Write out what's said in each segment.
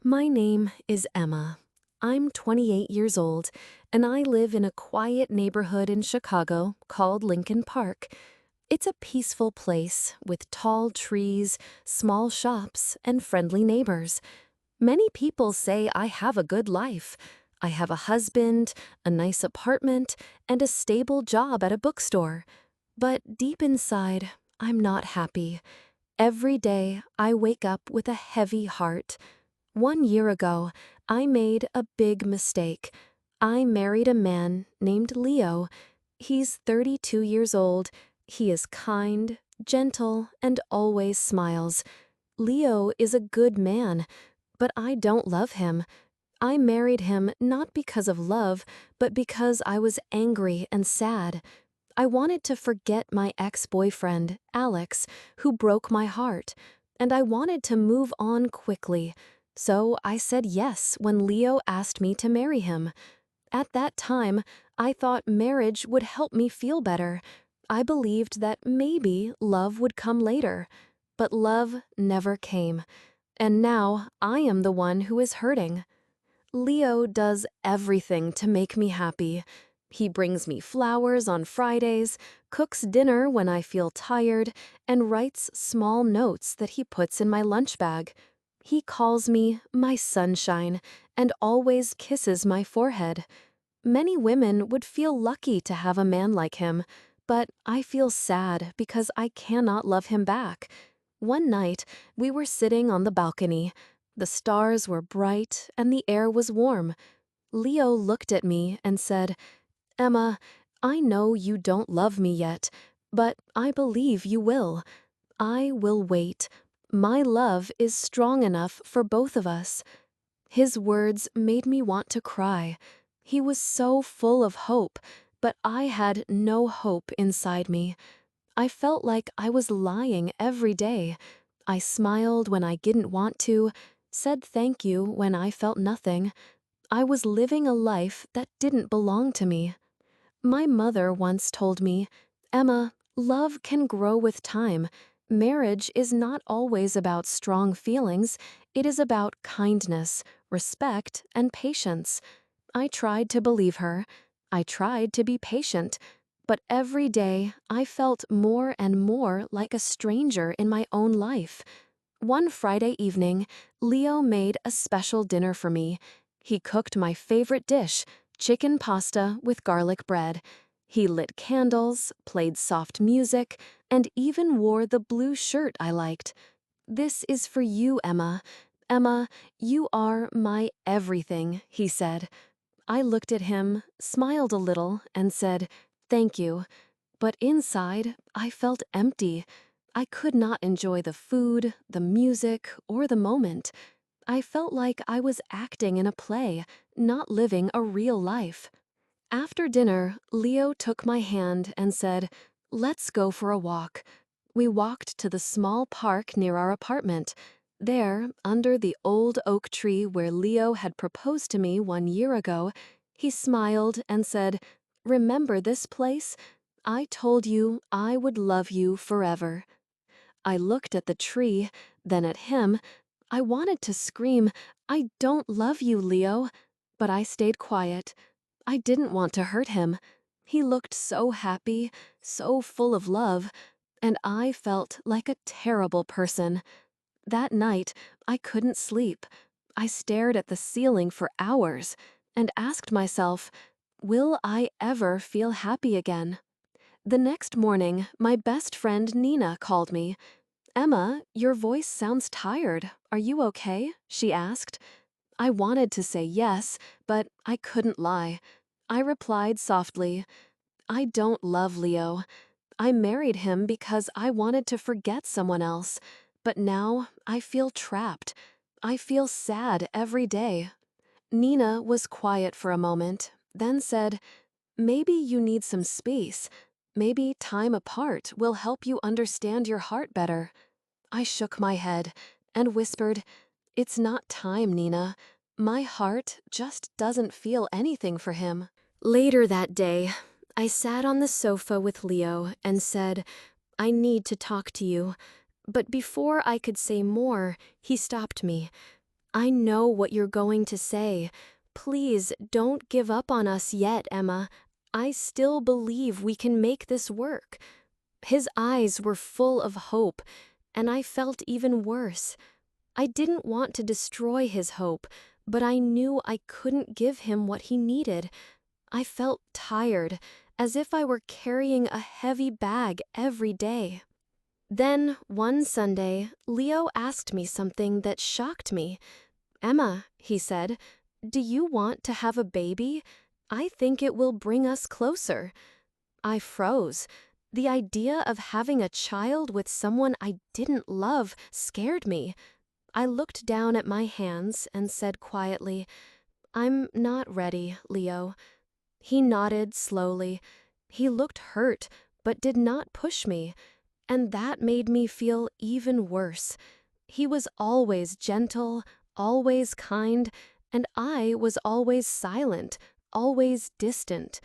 My name is Emma. I'm 28 years old, and I live in a quiet neighborhood in Chicago called Lincoln Park. It's a peaceful place with tall trees, small shops, and friendly neighbors. Many people say I have a good life. I have a husband, a nice apartment, and a stable job at a bookstore. But deep inside, I'm not happy. Every day, I wake up with a heavy heart. 1 year ago, I made a big mistake. I married a man named Leo. He's 32 years old. He is kind, gentle, and always smiles. Leo is a good man, but I don't love him. I married him not because of love, but because I was angry and sad. I wanted to forget my ex-boyfriend, Alex, who broke my heart, and I wanted to move on quickly. So I said yes when Leo asked me to marry him. At that time, I thought marriage would help me feel better. I believed that maybe love would come later. But love never came. And now I am the one who is hurting. Leo does everything to make me happy. He brings me flowers on Fridays, cooks dinner when I feel tired, and writes small notes that he puts in my lunch bag. He calls me my sunshine and always kisses my forehead. Many women would feel lucky to have a man like him, but I feel sad because I cannot love him back. One night, we were sitting on the balcony. The stars were bright and the air was warm. Leo looked at me and said, "Emma, I know you don't love me yet, but I believe you will. I will wait. My love is strong enough for both of us." His words made me want to cry. He was so full of hope, but I had no hope inside me. I felt like I was lying every day. I smiled when I didn't want to, said thank you when I felt nothing. I was living a life that didn't belong to me. My mother once told me, "Emma, love can grow with time. Marriage is not always about strong feelings. It is about kindness, respect, and patience." I tried to believe her. I tried to be patient. But every day, I felt more and more like a stranger in my own life. One Friday evening, Leo made a special dinner for me. He cooked my favorite dish, chicken pasta with garlic bread. He lit candles, played soft music, and even wore the blue shirt I liked. "This is for you, Emma. Emma, you are my everything," he said. I looked at him, smiled a little, and said, "Thank you." But inside, I felt empty. I could not enjoy the food, the music, or the moment. I felt like I was acting in a play, not living a real life. After dinner, Leo took my hand and said, "Let's go for a walk." We walked to the small park near our apartment. There, under the old oak tree where Leo had proposed to me 1 year ago, he smiled and said, "Remember this place? I told you I would love you forever." I looked at the tree, then at him. I wanted to scream, "I don't love you, Leo," but I stayed quiet. I didn't want to hurt him. He looked so happy, so full of love, and I felt like a terrible person. That night, I couldn't sleep. I stared at the ceiling for hours and asked myself, will I ever feel happy again? The next morning, my best friend Nina called me. "Emma, your voice sounds tired. Are you okay?" she asked. I wanted to say yes, but I couldn't lie. I replied softly, "I don't love Leo. I married him because I wanted to forget someone else, but now I feel trapped. I feel sad every day." Nina was quiet for a moment, then said, "Maybe you need some space. Maybe time apart will help you understand your heart better." I shook my head and whispered, "It's not time, Nina. My heart just doesn't feel anything for him." Later that day, I sat on the sofa with Leo and said, "I need to talk to you." But before I could say more, he stopped me. I know what you're going to say. Please don't give up on us yet, Emma. I still believe we can make this work. His eyes were full of hope, and I felt even worse. I didn't want to destroy his hope, but I knew I couldn't give him what he needed. I felt tired, as if I were carrying a heavy bag every day. Then, one Sunday, Leo asked me something that shocked me. "Emma," he said, "do you want to have a baby? I think it will bring us closer." I froze. The idea of having a child with someone I didn't love scared me. I looked down at my hands and said quietly, "I'm not ready, Leo." He nodded slowly. He looked hurt, but did not push me, and that made me feel even worse. He was always gentle, always kind, and I was always silent, always distant.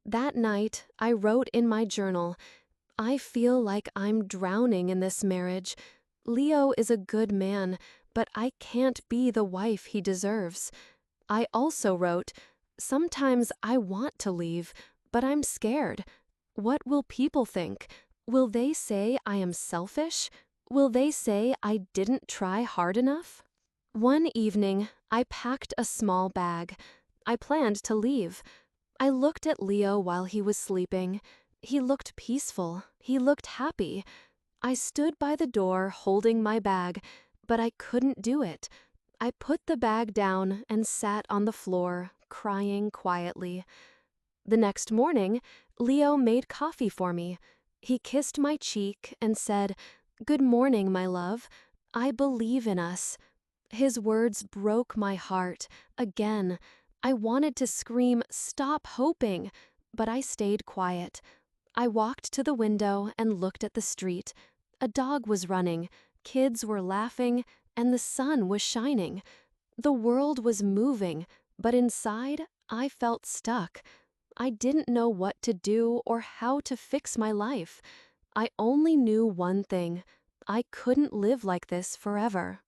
That night, I wrote in my journal, "I feel like I'm drowning in this marriage. Leo is a good man, but I can't be the wife he deserves." I also wrote, "Sometimes I want to leave, but I'm scared. What will people think? Will they say I am selfish? Will they say I didn't try hard enough?" One evening, I packed a small bag. I planned to leave. I looked at Leo while he was sleeping. He looked peaceful. He looked happy. I stood by the door holding my bag, but I couldn't do it. I put the bag down and sat on the floor, crying quietly. The next morning, Leo made coffee for me. He kissed my cheek and said, "Good morning, my love. I believe in us." His words broke my heart. Again, I wanted to scream, "Stop hoping," but I stayed quiet. I walked to the window and looked at the street. A dog was running, kids were laughing, and the sun was shining. The world was moving, but inside, I felt stuck. I didn't know what to do or how to fix my life. I only knew one thing: I couldn't live like this forever.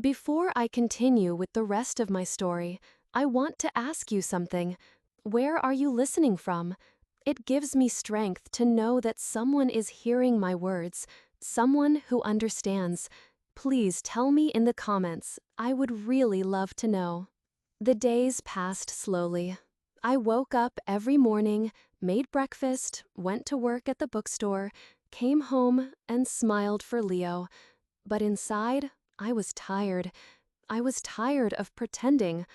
Before I continue with the rest of my story, I want to ask you something. Where are you listening from? It gives me strength to know that someone is hearing my words, someone who understands. Please tell me in the comments. I would really love to know. The days passed slowly. I woke up every morning, made breakfast, went to work at the bookstore, came home, and smiled for Leo. But inside, I was tired. I was tired of pretending.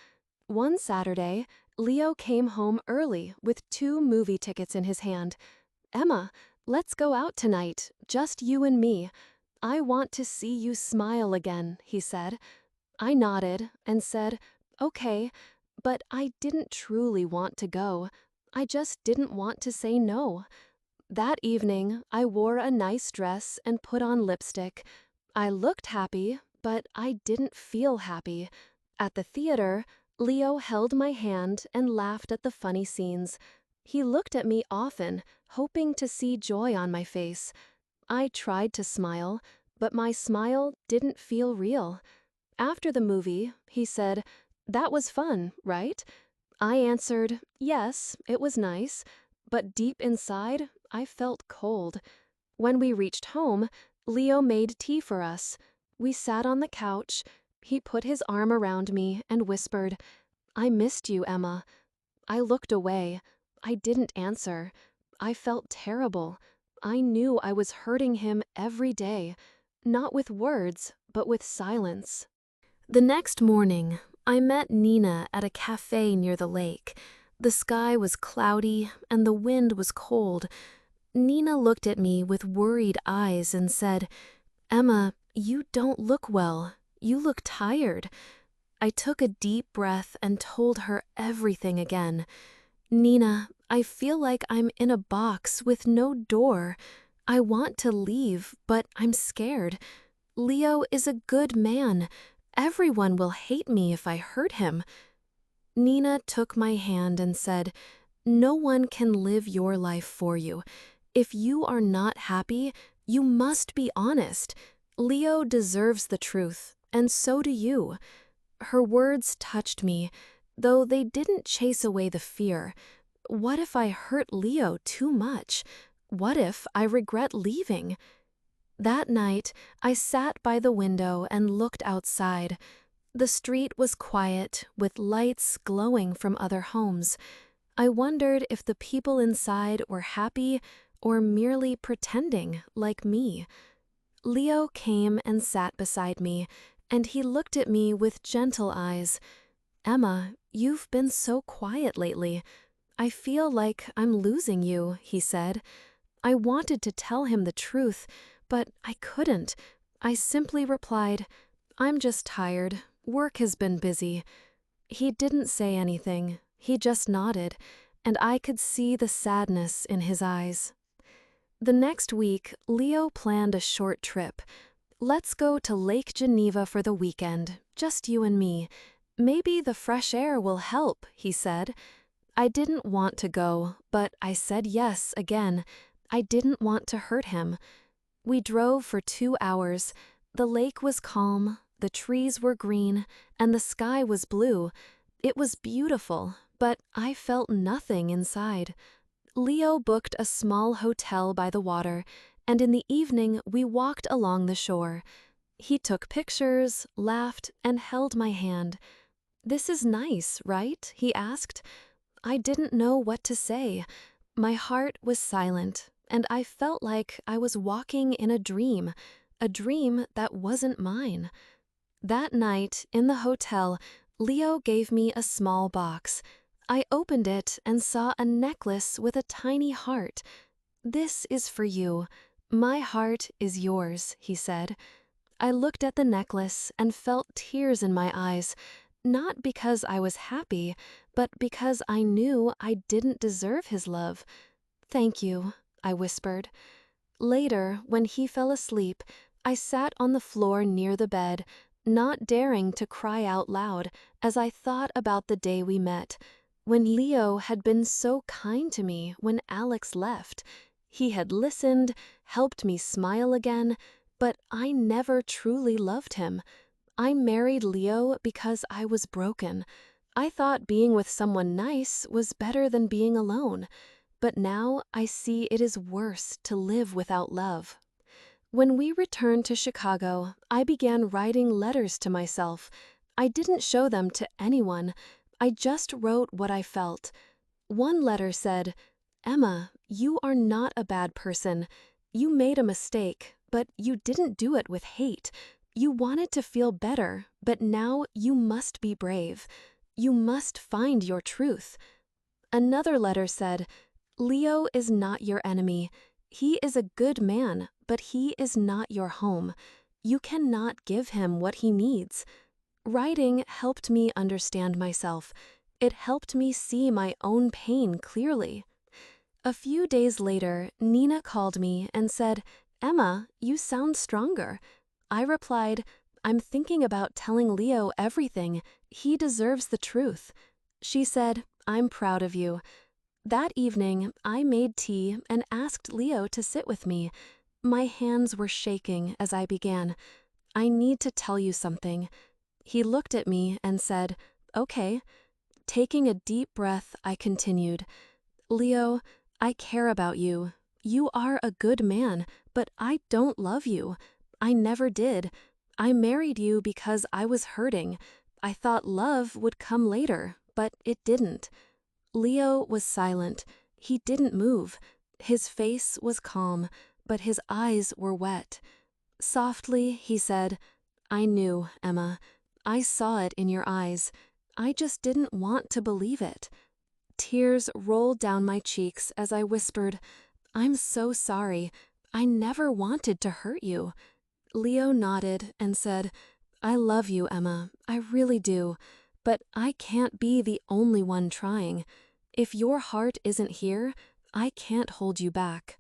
One Saturday, Leo came home early with 2 movie tickets in his hand. "Emma, let's go out tonight, just you and me. I want to see you smile again," he said. I nodded and said, "Okay," but I didn't truly want to go. I just didn't want to say no. That evening, I wore a nice dress and put on lipstick. I looked happy, but I didn't feel happy. At the theater, Leo held my hand and laughed at the funny scenes. He looked at me often, hoping to see joy on my face. I tried to smile, but my smile didn't feel real. After the movie, he said, "That was fun, right?" I answered, "Yes, it was nice," but deep inside, I felt cold. When we reached home, Leo made tea for us. We sat on the couch. He put his arm around me and whispered, "I missed you, Emma." I looked away. I didn't answer. I felt terrible. I knew I was hurting him every day, not with words, but with silence. The next morning, I met Nina at a cafe near the lake. The sky was cloudy and the wind was cold. Nina looked at me with worried eyes and said, "Emma, you don't look well. You look tired." I took a deep breath and told her everything again. "Nina, I feel like I'm in a box with no door. I want to leave, but I'm scared. Leo is a good man. Everyone will hate me if I hurt him." Nina took my hand and said, "No one can live your life for you. If you are not happy, you must be honest. Leo deserves the truth, and so do you." Her words touched me, though they didn't chase away the fear. What if I hurt Leo too much? What if I regret leaving? That night, I sat by the window and looked outside. The street was quiet, with lights glowing from other homes. I wondered if the people inside were happy or merely pretending, like me. Leo came and sat beside me, and he looked at me with gentle eyes. "Emma, you've been so quiet lately. I feel like I'm losing you," he said. I wanted to tell him the truth, but I couldn't. I simply replied, "I'm just tired. Work has been busy." He didn't say anything. He just nodded, and I could see the sadness in his eyes. The next week, Leo planned a short trip. "Let's go to Lake Geneva for the weekend, just you and me. Maybe the fresh air will help," he said. I didn't want to go, but I said yes again. I didn't want to hurt him. We drove for 2 hours. The lake was calm, the trees were green, and the sky was blue. It was beautiful, but I felt nothing inside. Leo booked a small hotel by the water, and in the evening we walked along the shore. He took pictures, laughed, and held my hand. "This is nice, right?" he asked. I didn't know what to say. My heart was silent, and I felt like I was walking in a dream that wasn't mine. That night, in the hotel, Leo gave me a small box. I opened it and saw a necklace with a tiny heart. "This is for you. My heart is yours," he said. I looked at the necklace and felt tears in my eyes, not because I was happy, but because I knew I didn't deserve his love. "Thank you," I whispered. Later, when he fell asleep, I sat on the floor near the bed, not daring to cry out loud as I thought about the day we met, when Leo had been so kind to me when Alex left. He had listened, helped me smile again, but I never truly loved him. I married Leo because I was broken. I thought being with someone nice was better than being alone, but now I see it is worse to live without love. When we returned to Chicago, I began writing letters to myself. I didn't show them to anyone. I just wrote what I felt. One letter said, "Emma, you are not a bad person. You made a mistake, but you didn't do it with hate. You wanted to feel better, but now you must be brave. You must find your truth." Another letter said, "Leo is not your enemy. He is a good man, but he is not your home. You cannot give him what he needs." Writing helped me understand myself. It helped me see my own pain clearly. A few days later, Nina called me and said, "Emma, you sound stronger." I replied, "I'm thinking about telling Leo everything. He deserves the truth." She said, "I'm proud of you." That evening, I made tea and asked Leo to sit with me. My hands were shaking as I began. "I need to tell you something." He looked at me and said, "Okay." Taking a deep breath, I continued, "Leo, I care about you. You are a good man, but I don't love you. I never did. I married you because I was hurting. I thought love would come later, but it didn't." Leo was silent. He didn't move. His face was calm, but his eyes were wet. Softly, he said, "I knew, Emma. I saw it in your eyes. I just didn't want to believe it." Tears rolled down my cheeks as I whispered, "I'm so sorry. I never wanted to hurt you." Leo nodded and said, "I love you, Emma. I really do. But I can't be the only one trying. If your heart isn't here, I can't hold you back."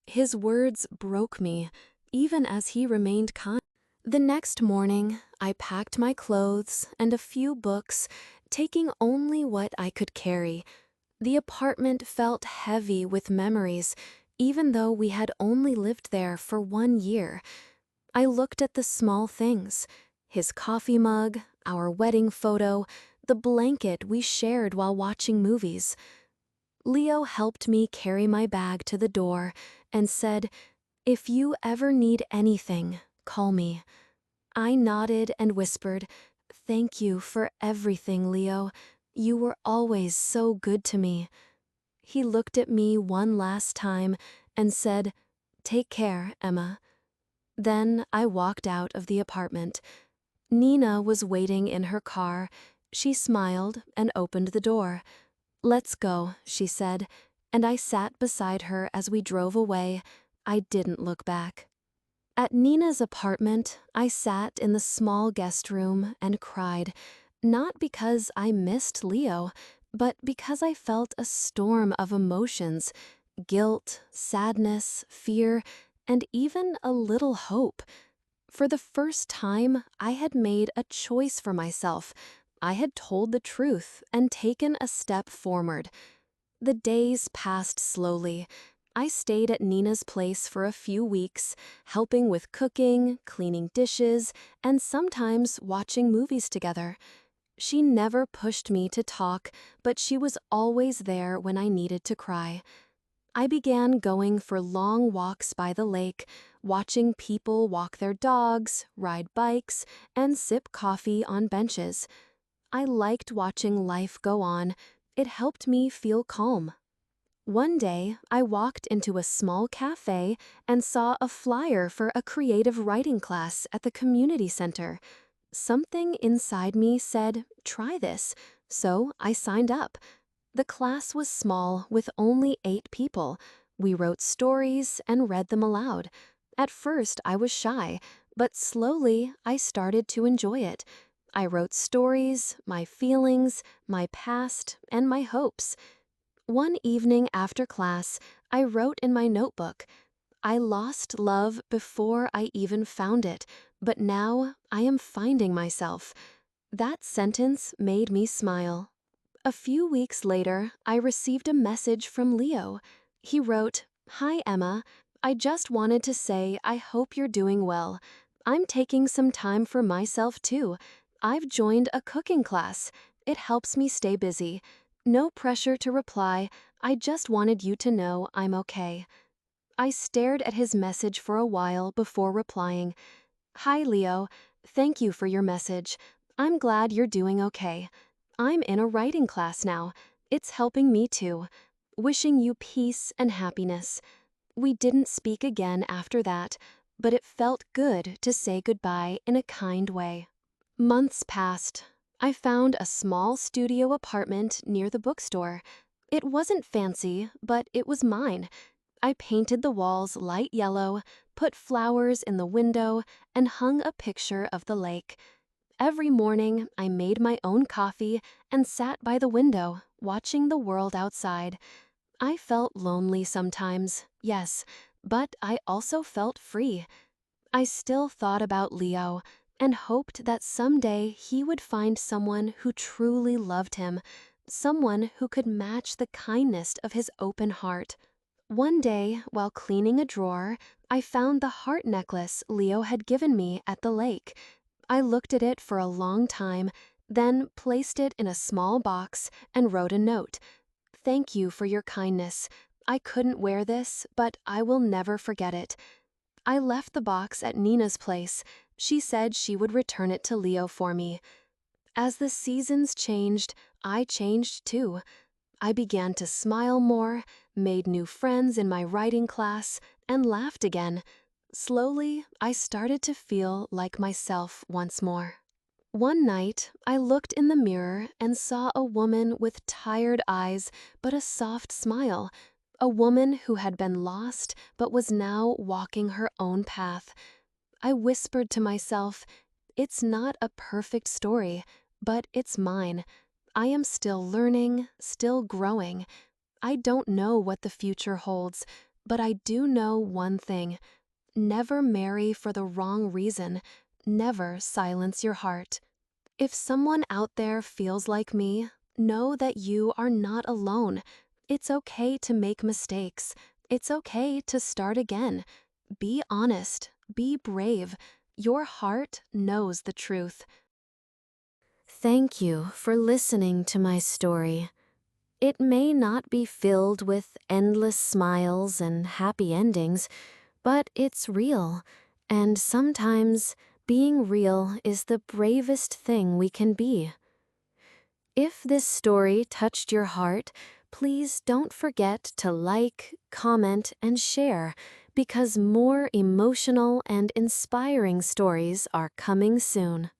His words broke me, even as he remained kind. The next morning, I packed my clothes and a few books, taking only what I could carry. The apartment felt heavy with memories, even though we had only lived there for 1 year. I looked at the small things. His coffee mug, our wedding photo, the blanket we shared while watching movies. Leo helped me carry my bag to the door and said, "If you ever need anything, call me." I nodded and whispered, "Thank you for everything, Leo. You were always so good to me." He looked at me one last time and said, "Take care, Emma." Then I walked out of the apartment. Nina was waiting in her car. She smiled and opened the door. "Let's go," she said, and I sat beside her as we drove away. I didn't look back. At Nina's apartment, I sat in the small guest room and cried, not because I missed Leo, but because I felt a storm of emotions, guilt, sadness, fear, and even a little hope. For the first time, I had made a choice for myself. I had told the truth and taken a step forward. The days passed slowly. I stayed at Nina's place for a few weeks, helping with cooking, cleaning dishes, and sometimes watching movies together. She never pushed me to talk, but she was always there when I needed to cry. I began going for long walks by the lake, watching people walk their dogs, ride bikes, and sip coffee on benches. I liked watching life go on. It helped me feel calm. One day, I walked into a small cafe and saw a flyer for a creative writing class at the community center. Something inside me said, "Try this," so I signed up. The class was small, with only 8 people. We wrote stories and read them aloud. At first, I was shy, but slowly I started to enjoy it. I wrote stories, my feelings, my past, and my hopes. One evening after class, I wrote in my notebook, "I lost love before I even found it, but now I am finding myself." That sentence made me smile. A few weeks later, I received a message from Leo. He wrote, "Hi, Emma. I just wanted to say I hope you're doing well. I'm taking some time for myself too. I've joined a cooking class. It helps me stay busy. No pressure to reply. I just wanted you to know I'm okay." I stared at his message for a while before replying, "Hi, Leo. Thank you for your message. I'm glad you're doing okay. I'm in a writing class now. It's helping me too. Wishing you peace and happiness." We didn't speak again after that, but it felt good to say goodbye in a kind way. Months passed. I found a small studio apartment near the bookstore. It wasn't fancy, but it was mine. I painted the walls light yellow, put flowers in the window, and hung a picture of the lake. Every morning, I made my own coffee and sat by the window, watching the world outside. I felt lonely sometimes, yes, but I also felt free. I still thought about Leo and hoped that someday he would find someone who truly loved him, someone who could match the kindness of his open heart. One day, while cleaning a drawer, I found the heart necklace Leo had given me at the lake. I looked at it for a long time, then placed it in a small box and wrote a note. "Thank you for your kindness. I couldn't wear this, but I will never forget it." I left the box at Nina's place. She said she would return it to Leo for me. As the seasons changed, I changed too. I began to smile more, made new friends in my writing class, and laughed again. Slowly, I started to feel like myself once more. One night, I looked in the mirror and saw a woman with tired eyes but a soft smile. A woman who had been lost but was now walking her own path. I whispered to myself, "It's not a perfect story, but it's mine. I am still learning, still growing. I don't know what the future holds, but I do know one thing. Never marry for the wrong reason. Never silence your heart." If someone out there feels like me, know that you are not alone. It's okay to make mistakes. It's okay to start again. Be honest. Be brave. Your heart knows the truth. Thank you for listening to my story. It may not be filled with endless smiles and happy endings, but it's real, and sometimes being real is the bravest thing we can be. If this story touched your heart, please don't forget to like, comment, and share, because more emotional and inspiring stories are coming soon.